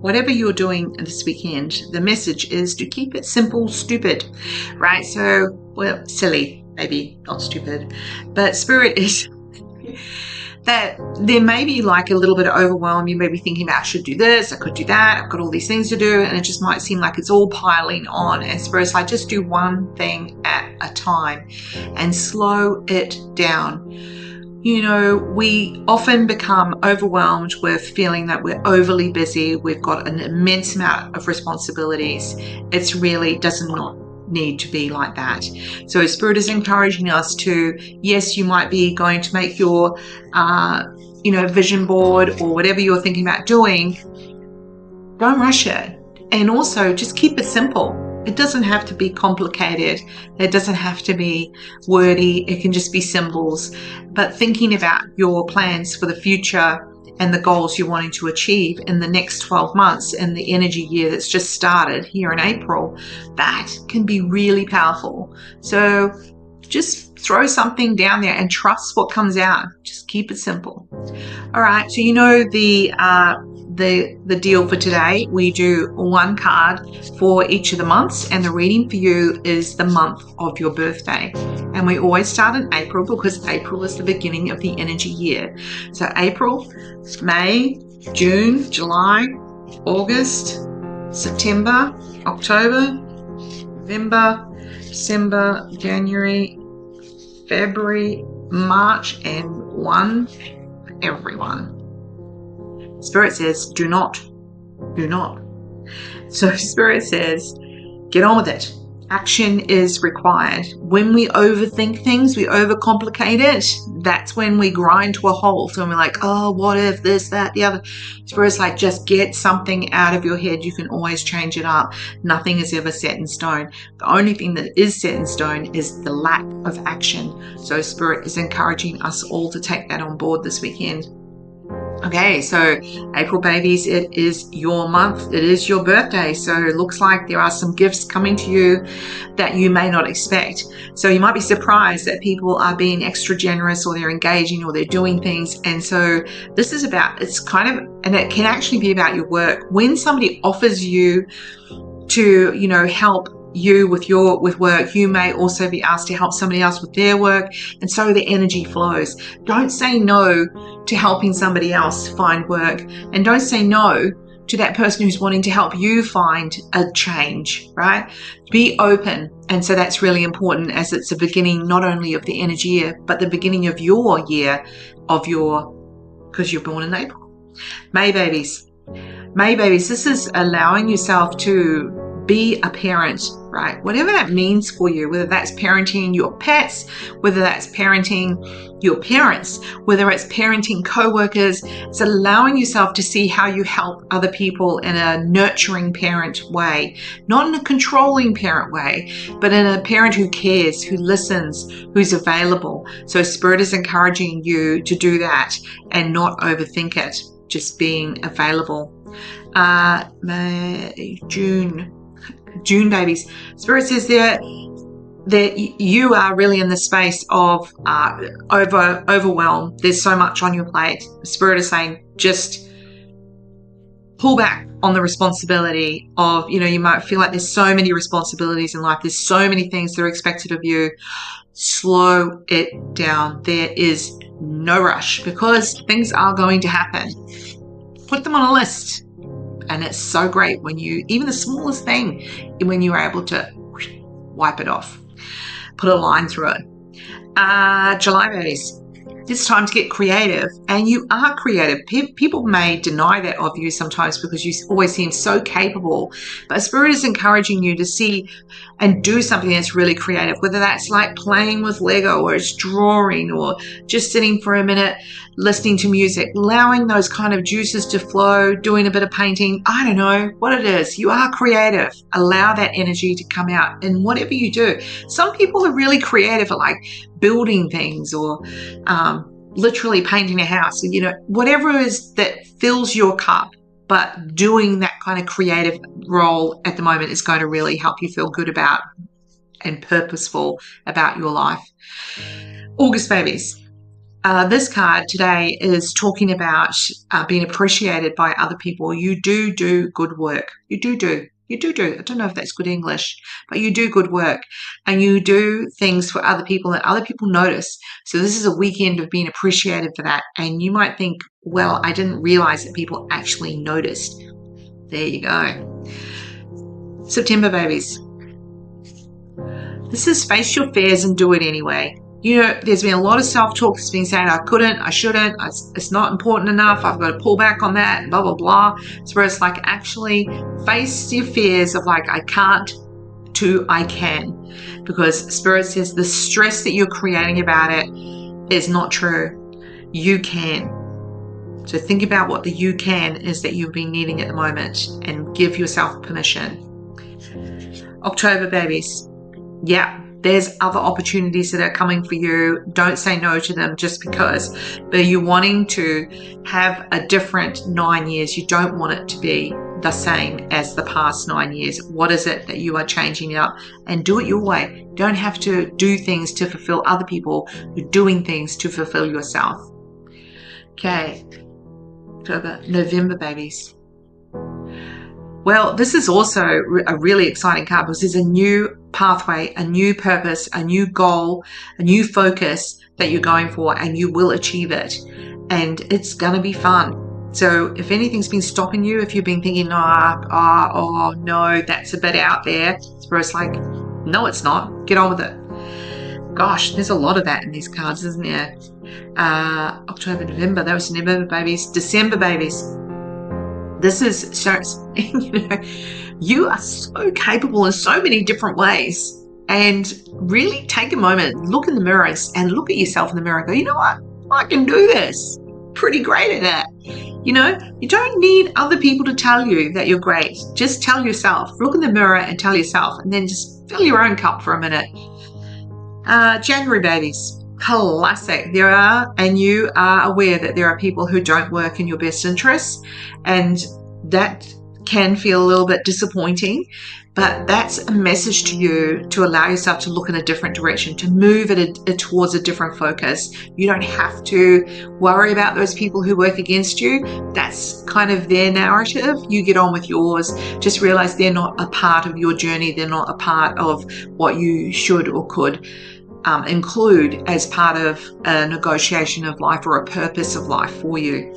whatever you're doing this weekend, the message is to keep it simple, stupid, right? So, well, silly, maybe not stupid, but Spirit is that there may be like a little bit of overwhelm. You may be thinking about, I should do this, I could do that, I've got all these things to do, and it just might seem like it's all piling on. And Spirit's like, just do one thing at a time and slow it down. You know, we often become overwhelmed with feeling that we're overly busy, we've got an immense amount of responsibilities. It's really does not need to be like that. So Spirit is encouraging us to, yes, you might be going to make your vision board or whatever you're thinking about doing. Don't rush it, and also just keep it simple. It doesn't have to be complicated, it doesn't have to be wordy, it can just be symbols. But thinking about your plans for the future and the goals you're wanting to achieve in the next 12 months and the energy year that's just started here in April, that can be really powerful. So just throw something down there and trust what comes out. Just keep it simple. All right, so you know the deal for today. We do one card for each of the months, and the reading for you is the month of your birthday. And we always start in April because April is the beginning of the energy year. So April, May, June, July, August, September, October, November, December, January, February, March, and one for everyone. Spirit says, do not. So Spirit says, get on with it. Action is required. When we overthink things, we overcomplicate it. That's when we grind to a halt and we're like, oh, what if this, that, the other. Spirit's like, just get something out of your head. You can always change it up. Nothing is ever set in stone. The only thing that is set in stone is the lack of action. So Spirit is encouraging us all to take that on board this weekend. Okay, so April babies, it is your month, it is your birthday, so it looks like there are some gifts coming to you that you may not expect. So you might be surprised that people are being extra generous, or they're engaging, or they're doing things. And so this is about, it's kind of, and it can actually be about your work. When somebody offers you to, you know, help you with work, you may also be asked to help somebody else with their work, and so the energy flows. Don't say no to helping somebody else find work, and don't say no to that person who's wanting to help you find a change, right? Be open. And so that's really important, as it's the beginning not only of the energy year, but the beginning of your year because you're born in April. May babies, this is allowing yourself to be a parent, right? Whatever that means for you, whether that's parenting your pets, whether that's parenting your parents, whether it's parenting co-workers, it's allowing yourself to see how you help other people in a nurturing parent way, not in a controlling parent way, but in a parent who cares, who listens, who's available. So Spirit is encouraging you to do that and not overthink it, just being available. June babies, Spirit says that you are really in the space of overwhelm. There's so much on your plate. Spirit is saying, just pull back on the responsibility of, you might feel like there's so many responsibilities in life. There's so many things that are expected of you. Slow it down. There is no rush, because things are going to happen. Put them on a list. And it's so great when even the smallest thing, when you're able to wipe it off, put a line through it. July babies, it's time to get creative, and you are creative. People may deny that of you sometimes because you always seem so capable, but Spirit is encouraging you to see and do something that's really creative, whether that's like playing with Lego, or it's drawing, or just sitting for a minute listening to music, allowing those kind of juices to flow, doing a bit of painting. I don't know what it is. You are creative. Allow that energy to come out in whatever you do. Some people are really creative at like building things, or literally painting a house, whatever it is that fills your cup. But doing that kind of creative role at the moment is going to really help you feel good about and purposeful about your life. August babies, This card today is talking about being appreciated by other people. You do good work. You do. I don't know if that's good English, but you do good work and you do things for other people and other people notice. So this is a weekend of being appreciated for that. And you might think, well, I didn't realize that people actually noticed. There you go. September, babies. This is face your fears and do it anyway. You know, there's been a lot of self-talk that's been saying, I couldn't, I shouldn't, it's not important enough, I've got to pull back on that, blah, blah, blah. So it's like actually face your fears of like, I can't to I can. Because Spirit says the stress that you're creating about it is not true. You can. So think about what the you can is that you've been needing at the moment and give yourself permission. October, babies. Yeah. There's other opportunities that are coming for you. Don't say no to them just because. But you're wanting to have a different 9 years. You don't want it to be the same as the past 9 years. What is it that you are changing up? And do it your way. You don't have to do things to fulfill other people. You're doing things to fulfill yourself. Okay. October, November, babies. Well, this is also a really exciting card because there's a new pathway, a new purpose, a new goal, a new focus that you're going for, and you will achieve it. And it's going to be fun. So if anything's been stopping you, if you've been thinking, oh no, that's a bit out there, it's like, no, it's not. Get on with it. Gosh, there's a lot of that in these cards, isn't there? October, November, that was November, babies. December, babies. This is, you know, you are so capable in so many different ways. And really take a moment, look in the mirrors and look at yourself in the mirror and go, you know what? I can do this. Pretty great at that. You know, you don't need other people to tell you that you're great. Just tell yourself. Look in the mirror and tell yourself. And then just fill your own cup for a minute. January, babies. Classic. There are, and you are aware that there are people who don't work in your best interests, and that can feel a little bit disappointing, but that's a message to you to allow yourself to look in a different direction, to move it towards a different focus. You don't have to worry about those people who work against you. That's kind of their narrative. You get on with yours. Just realize they're not a part of your journey. They're not a part of what you should or could include as part of a negotiation of life or a purpose of life for you.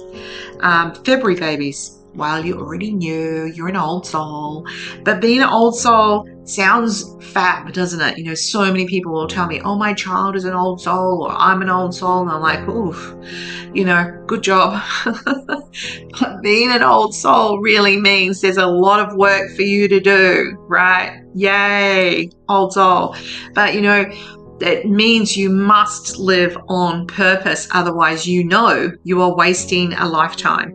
February, babies. Well, you already knew you're an old soul, but being an old soul sounds fat, doesn't it? You know, so many people will tell me, oh, my child is an old soul, or I'm an old soul. And I'm like, oof, you know, good job. But being an old soul really means there's a lot of work for you to do, right? Yay, old soul. But, you know, that means you must live on purpose. Otherwise, you know you are wasting a lifetime.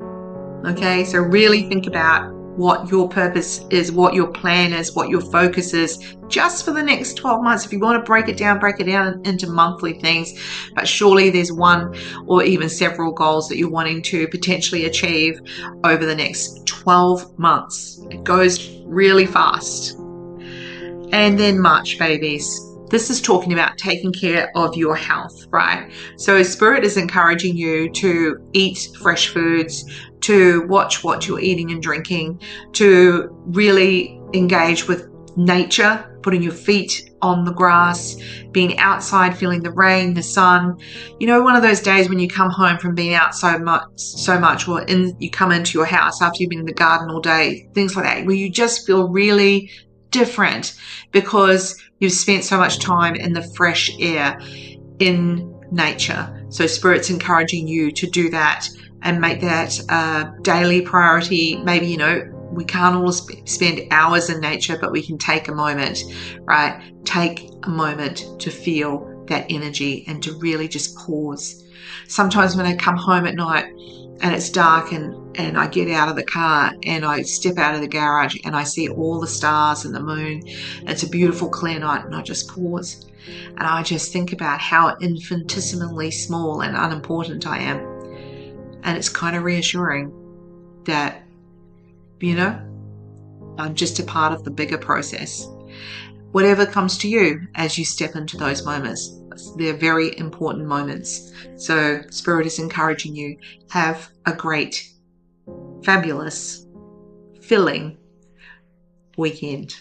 Okay, so really think about what your purpose is, what your plan is, what your focus is, just for the next 12 months. If you want to break it down into monthly things. But surely there's one or even several goals that you're wanting to potentially achieve over the next 12 months. It goes really fast. And then March, babies. This is talking about taking care of your health, right? So Spirit is encouraging you to eat fresh foods, to watch what you're eating and drinking, to really engage with nature, putting your feet on the grass, being outside, feeling the rain, the sun. You know, one of those days when you come home from being out so much, or you come into your house after you've been in the garden all day, things like that, where you just feel really different because you've spent so much time in the fresh air in nature. So Spirit's encouraging you to do that and make that a daily priority. Maybe, you know, we can't all spend hours in nature, but we can take a moment, right? Take a moment to feel that energy and to really just pause. Sometimes when I come home at night and it's dark and I get out of the car and I step out of the garage and I see all the stars and the moon. It's a beautiful clear night and I just pause and I just think about how infinitesimally small and unimportant I am. And it's kind of reassuring that, you know, I'm just a part of the bigger process. whatever comes to you as you step into those moments. They're very important moments. So Spirit is encouraging you, have a great, fabulous, filling weekend.